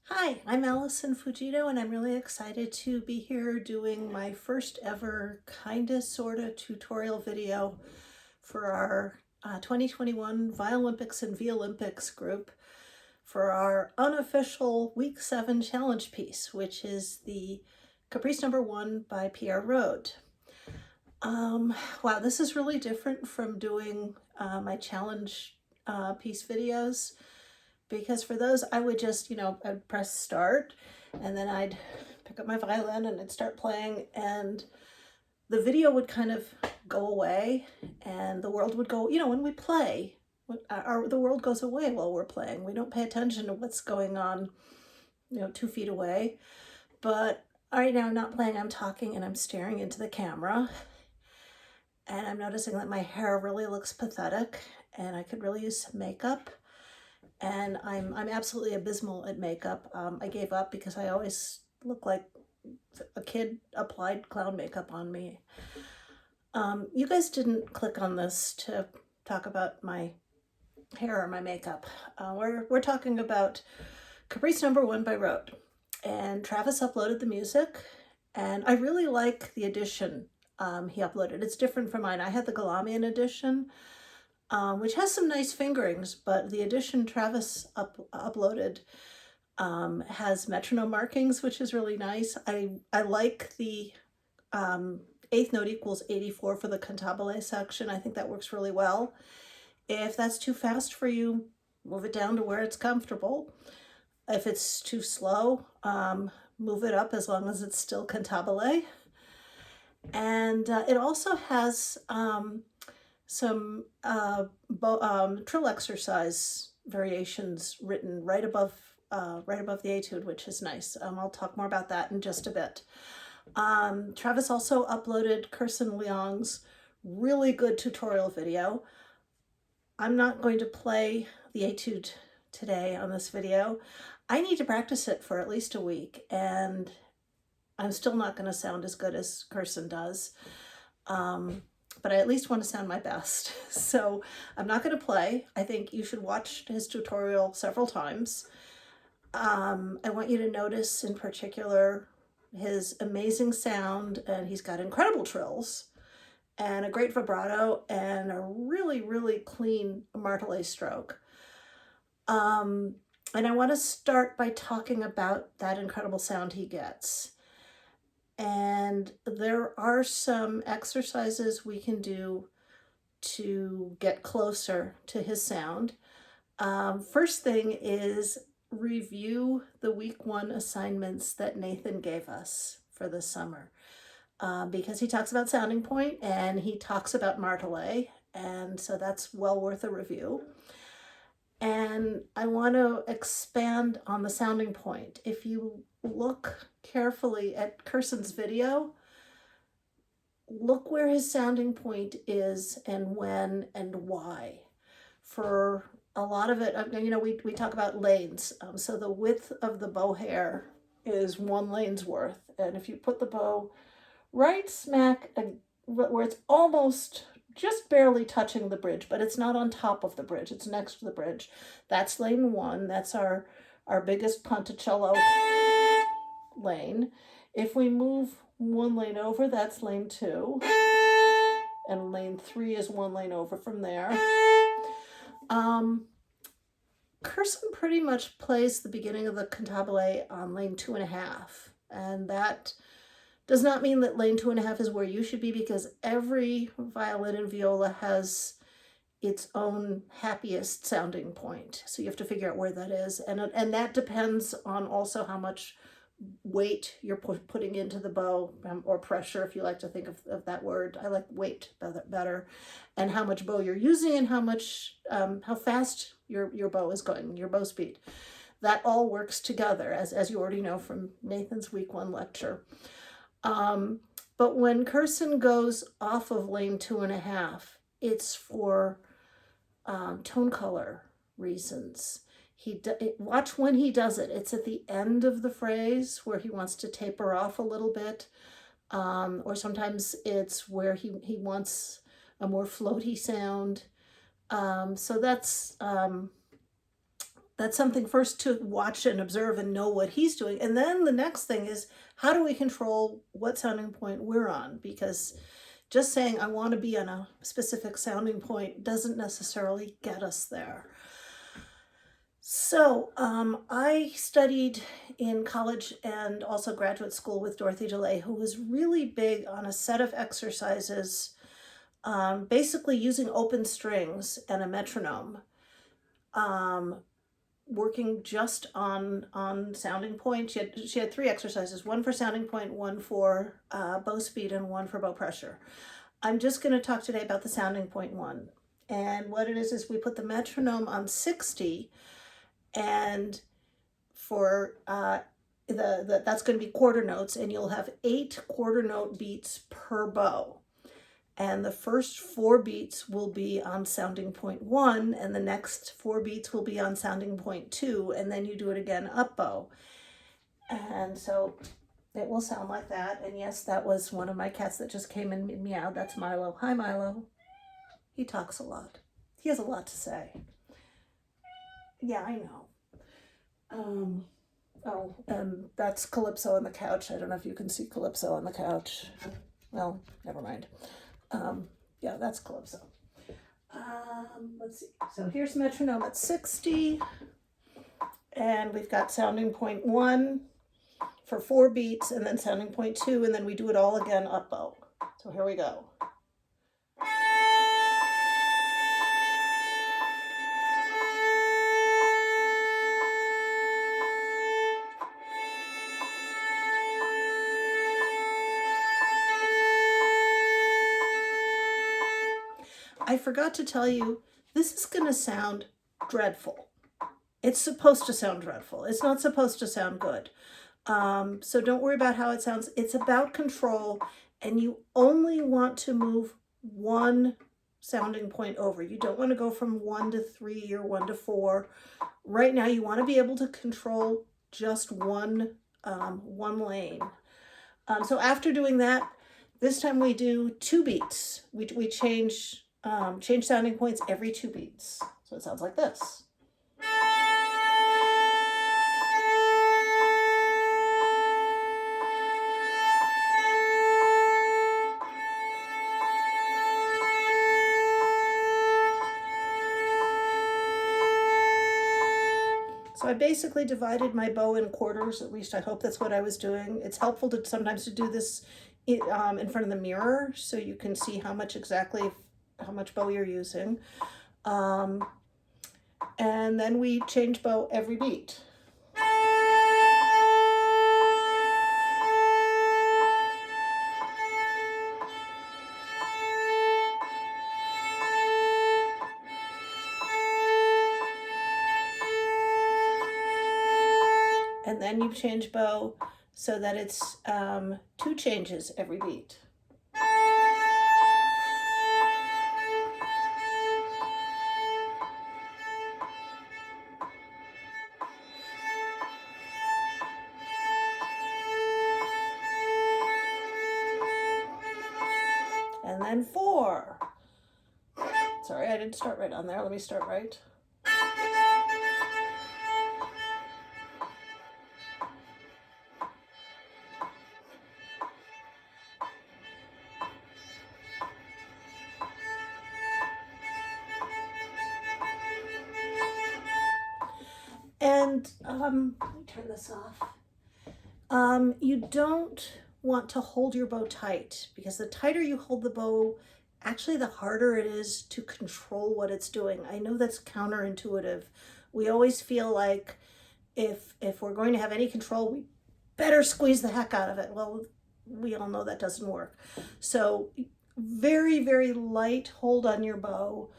Hi, I'm Allison Fujito, and I'm really excited to be here doing my first ever kinda sorta tutorial video for our 2021 Violympics and Violympics group for our unofficial Week 7 challenge piece, which is the Caprice No. 1 by Pierre Rode. Wow, this is really different from doing my challenge piece videos, because for those I would just, I'd press start and then I'd pick up my violin and I'd start playing, and the video would kind of go away and the world would go, when we play, the world goes away while we're playing. We don't pay attention to what's going on, 2 feet away. But right now I'm not playing, I'm talking and I'm staring into the camera, and I'm noticing that my hair really looks pathetic and I could really use some makeup. And I'm absolutely abysmal at makeup. I gave up because I always look like a kid applied clown makeup on me. You guys didn't click on this to talk about my hair or my makeup. We're talking about Caprice No. 1 by Rode, and Travis uploaded the music, and I really like the edition he uploaded. It's different from mine. I had the Galamian edition, which has some nice fingerings, but the edition Travis uploaded has metronome markings, which is really nice. I like the eighth note equals 84 for the cantabile section. I think that works really well. If that's too fast for you, move it down to where it's comfortable. If it's too slow, move it up as long as it's still cantabile. And it also has some trill exercise variations written right above the etude, which is nice. I'll talk more about that in just a bit. Travis also uploaded Kirsten Leong's really good tutorial video. I'm not going to play the etude today on this video. I need to practice it for at least a week, and I'm still not going to sound as good as Kirsten does. But I at least want to sound my best. So I'm not going to play. I think you should watch his tutorial several times. I want you to notice in particular his amazing sound, and he's got incredible trills and a great vibrato and a really, really clean martelé stroke. And I want to start by talking about that incredible sound he gets. And there are some exercises we can do to get closer to his sound. First thing is review the week 1 assignments that Nathan gave us for the summer, because he talks about sounding point and he talks about martelé, and so that's well worth a review. And I want to expand on the sounding point. If you look carefully at Kirsten's video, look where his sounding point is and when and why. For a lot of it, we talk about lanes. So the width of the bow hair is 1 lane's worth. And if you put the bow right smack where it's almost just barely touching the bridge, but it's not on top of the bridge, it's next to the bridge, that's lane 1. That's our biggest ponticello lane. If we move 1 lane over, that's lane 2, and lane 3 is 1 lane over from there. Kirsten pretty much plays the beginning of the cantabile on lane 2.5, and that does not mean that lane 2.5 is where you should be, because every violin and viola has its own happiest sounding point. So you have to figure out where that is, and that depends on also how much weight you're putting into the bow, or pressure, if you like to think of that word. I like weight better, and how much bow you're using, and how fast your bow is going, your bow speed. That all works together, as you already know from Nathan's week 1 lecture. But when Kirsten goes off of lane 2.5, it's for tone color reasons. Watch when he does it. It's at the end of the phrase where he wants to taper off a little bit, or sometimes it's where he wants a more floaty sound. So that's that's something first to watch and observe and know what he's doing. And then the next thing is, how do we control what sounding point we're on? Because just saying I want to be on a specific sounding point doesn't necessarily get us there. So I studied in college and also graduate school with Dorothy DeLay, who was really big on a set of exercises, basically using open strings and a metronome, working just on sounding point. She had 3 exercises, one for sounding point, one for bow speed, and one for bow pressure. I'm just going to talk today about the sounding point one. And what it is we put the metronome on 60, and for that's going to be quarter notes, and you'll have 8 quarter note beats per bow. And the first 4 beats will be on sounding point 1, and the next 4 beats will be on sounding point 2, and then you do it again up bow. And so it will sound like that. And yes, that was one of my cats that just came and meowed. That's Milo. Hi, Milo. He talks a lot. He has a lot to say. Yeah, I know. That's Calypso on the couch. I don't know if you can see Calypso on the couch. Well, never mind. Yeah, that's Calypso. Let's see. So here's metronome at 60. And we've got sounding point 1 for 4 beats, and then sounding point 2, and then we do it all again up bow. So here we go. I forgot to tell you, this is going to sound dreadful. It's supposed to sound dreadful. It's not supposed to sound good. So don't worry about how it sounds. It's about control, and you only want to move one sounding point over. You don't want to go from 1 to 3 or 1 to 4. Right now, you want to be able to control just one lane. So after doing that, this time we do 2 beats. We change sounding points every 2 beats. So it sounds like this. So I basically divided my bow in quarters. At least I hope that's what I was doing. It's helpful to sometimes to do this in front of the mirror, so you can see how much bow you're using. And then we change bow every beat. And then you change bow so that it's 2 changes every beat. And then 4. Sorry, I didn't start right on there. Let me start right. And let me turn this off. You don't want to hold your bow tight, because the tighter you hold the bow, actually the harder it is to control what it's doing. I know that's counterintuitive. We always feel like if we're going to have any control, we better squeeze the heck out of it. Well, we all know that doesn't work. So very, very light hold on your bow.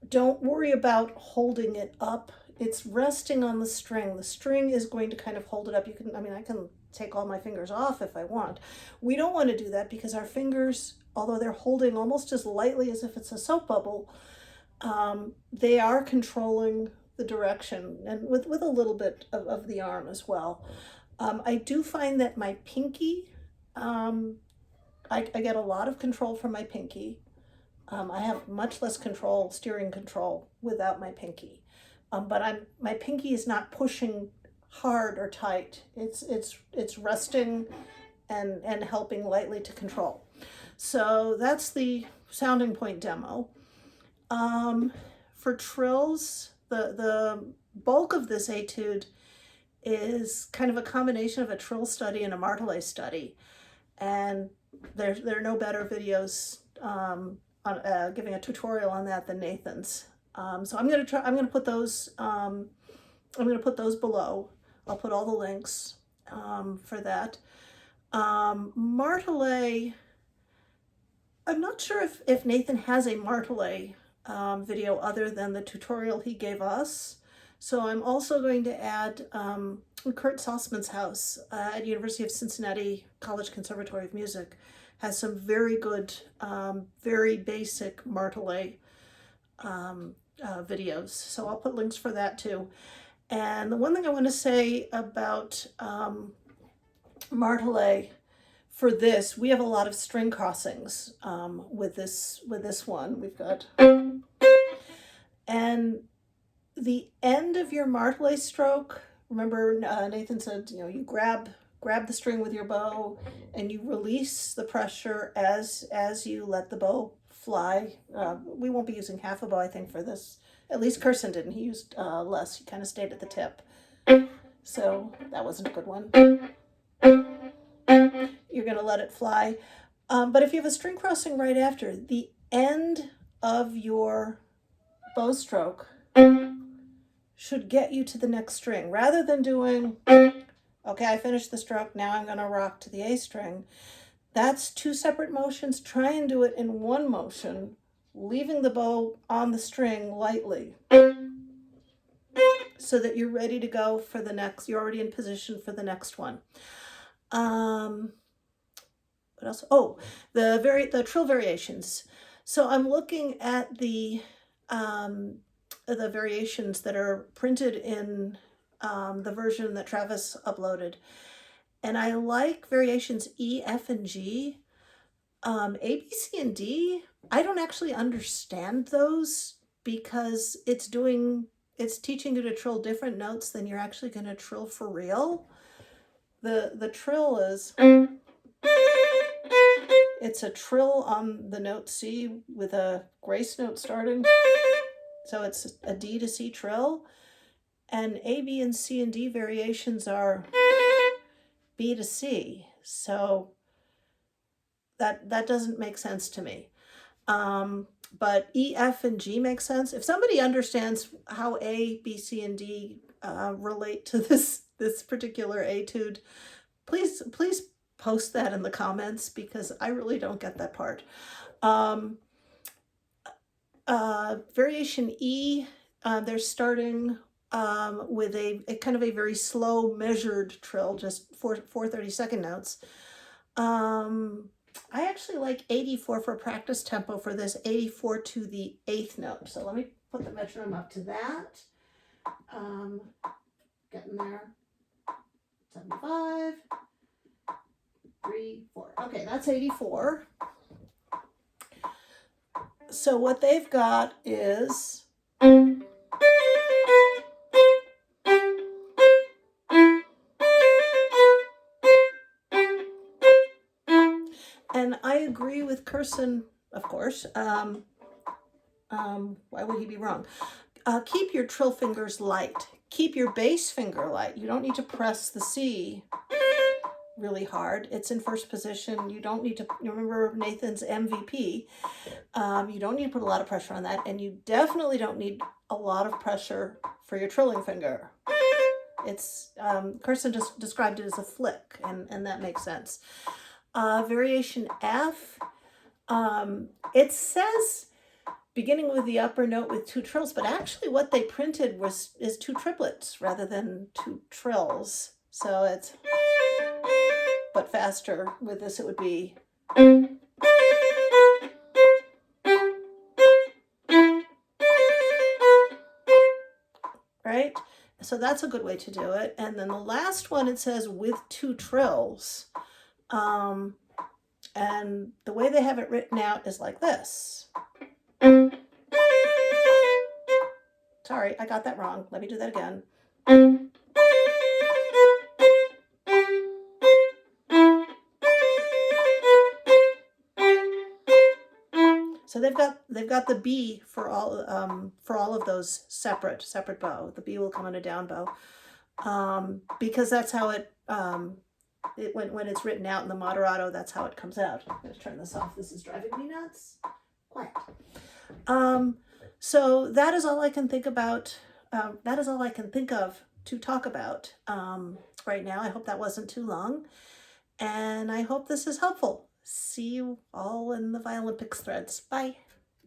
Don't worry about holding it up. It's resting on the string. The string is going to kind of hold it up. I can take all my fingers off if I want. We don't want to do that, because our fingers, although they're holding almost as lightly as if it's a soap bubble, they are controlling the direction, and with a little bit of the arm as well. I do find that my pinky, I get a lot of control from my pinky. I have much less steering control without my pinky. but my pinky is not pushing hard or tight. It's resting and helping lightly to control. So that's the sounding point demo. For trills, the bulk of this etude is kind of a combination of a trill study and a martelé study, and there are no better videos on giving a tutorial on that than Nathan's. So I'm gonna put those below. I'll put all the links for that. Martelé, I'm not sure if Nathan has a martelé video other than the tutorial he gave us. So I'm also going to add Kurt Salzman's house at University of Cincinnati College Conservatory of Music has some very good, very basic martelé videos. So I'll put links for that too. And the one thing I want to say about martelé for this, we have a lot of string crossings with this one. We've got, and the end of your martelé stroke, remember Nathan said, you know, you grab the string with your bow and you release the pressure as you let the bow fly. We won't be using half a bow, I think, for this. At least Kirsten didn't. He used less. He kind of stayed at the tip. So that wasn't a good one. You're going to let it fly. But if you have a string crossing right after, the end of your bow stroke should get you to the next string. Rather than doing, okay, I finished the stroke, now I'm going to rock to the A string. That's two separate motions. Try and do it in one motion, leaving the bow on the string lightly so that you're ready to go for the next, you're already in position for the next one. What else? Oh, the trill variations. So I'm looking at the variations that are printed in the version that Travis uploaded. And I like variations E, F, and G. A, B, C, and D, I don't actually understand those because it's teaching you to trill different notes than you're actually going to trill for real. The trill is, it's a trill on the note C with a grace note starting. So it's a D to C trill. And A, B, and C and D variations are B to C. So that doesn't make sense to me. But E, F, and G make sense. If somebody understands how A, B, C, and D relate to this particular etude, please post that in the comments because I really don't get that part. Variation E, they're starting with a kind of a very slow measured trill, just 4 30-second notes. I actually like 84 for practice tempo for this, 84 to the 8th note. So let me put the metronome up to that. Getting there. 75, 3, 4. Okay, that's 84. So what they've got is and I agree with Kirsten, of course. Why would he be wrong? Keep your trill fingers light. Keep your bass finger light. You don't need to press the C really hard. It's in first position. You don't need to, you remember Nathan's MVP. You don't need to put a lot of pressure on that. And you definitely don't need a lot of pressure for your trilling finger. It's, Kirsten just described it as a flick, and that makes sense. Variation F, it says beginning with the upper note with 2 trills, but actually what they printed is 2 triplets rather than 2 trills. So it's, but faster. With this it would be, right? So that's a good way to do it. And then the last one, it says with 2 trills. And the way they have it written out is like this. Sorry, I got that wrong. Let me do that again. So they've got the B for all of those separate bow. The B will come on a down bow, because that's how it when it's written out in the moderato, that's how it comes out. I'm going to turn this off. This is driving me nuts. Quiet. So that is all I can think about. That is all I can think of to talk about right now. I hope that wasn't too long, and I hope this is helpful. See you all in the Violympics threads. Bye.